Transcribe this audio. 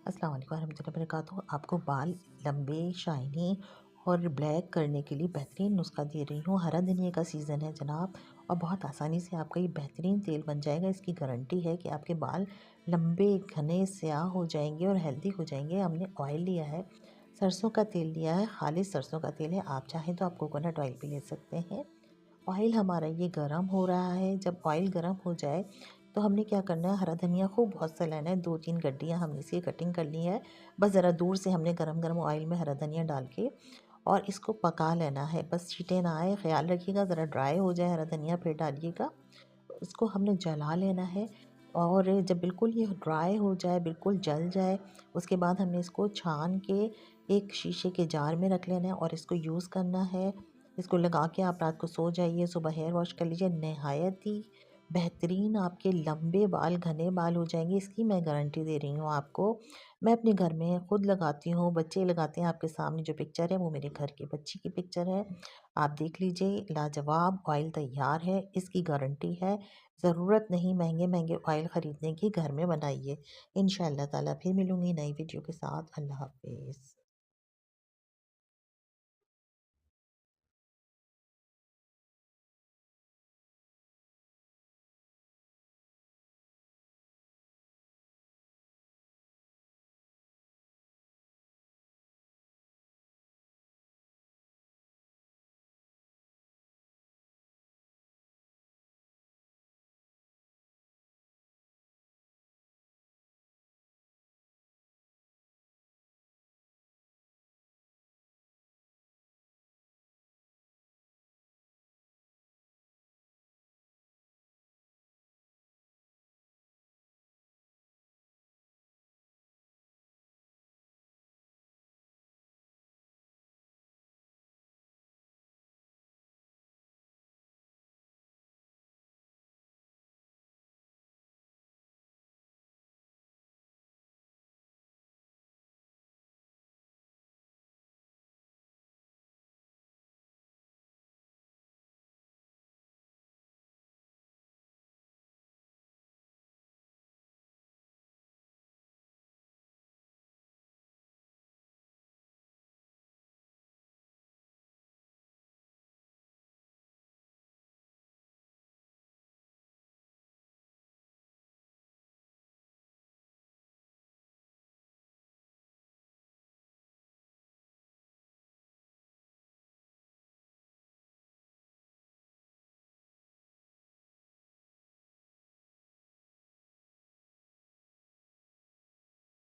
अस्सलाम वालेकुम रहमतुल्लाहि व बरकातुहू। आपको बाल लंबे, शाइनी और ब्लैक करने के लिए बेहतरीन नुस्खा दे रही हूँ। हरा धनिया का सीज़न है जनाब, और बहुत आसानी से आपका ये बेहतरीन तेल बन जाएगा। इसकी गारंटी है कि आपके बाल लंबे, घने, स्याह हो जाएंगे और हेल्दी हो जाएंगे। हमने ऑयल लिया है, सरसों का तेल लिया है, खालिस सरसों का तेल है। आप चाहें तो आप कोकोनट ऑयल भी ले सकते हैं। ऑयल हमारा ये गरम हो रहा है। जब ऑयल गरम हो जाए तो हमने क्या करना है, हरा धनिया खूब बहुत सा लेना है। 2-3 गड्डियाँ हमने इसकी कटिंग कर ली है। बस ज़रा दूर से हमने गरम गरम ऑयल में हरा धनिया डाल के और इसको पका लेना है। बस छींटे ना आए, ख्याल रखिएगा। ज़रा ड्राई हो जाए हरा धनिया फिर डालिएगा। इसको हमने जला लेना है, और जब बिल्कुल ये ड्राई हो जाए, बिल्कुल जल जाए, उसके बाद हमने इसको छान के एक शीशे के जार में रख लेना है और इसको यूज़ करना है। इसको लगा के आप रात को सो जाइए, सुबह हेयर वॉश कर लीजिए। नहायत ही बेहतरीन आपके लंबे बाल, घने बाल हो जाएंगे। इसकी मैं गारंटी दे रही हूँ आपको। मैं अपने घर में खुद लगाती हूँ, बच्चे लगाते हैं। आपके सामने जो पिक्चर है वो मेरे घर की बच्ची की पिक्चर है, आप देख लीजिए। लाजवाब ऑयल तैयार है, इसकी गारंटी है। ज़रूरत नहीं महंगे महंगे ऑयल ख़रीदने की, घर में बनाइए। इंशाअल्लाह ताला फिर मिलूँगी नई वीडियो के साथ। अल्लाह हाफ़िज़।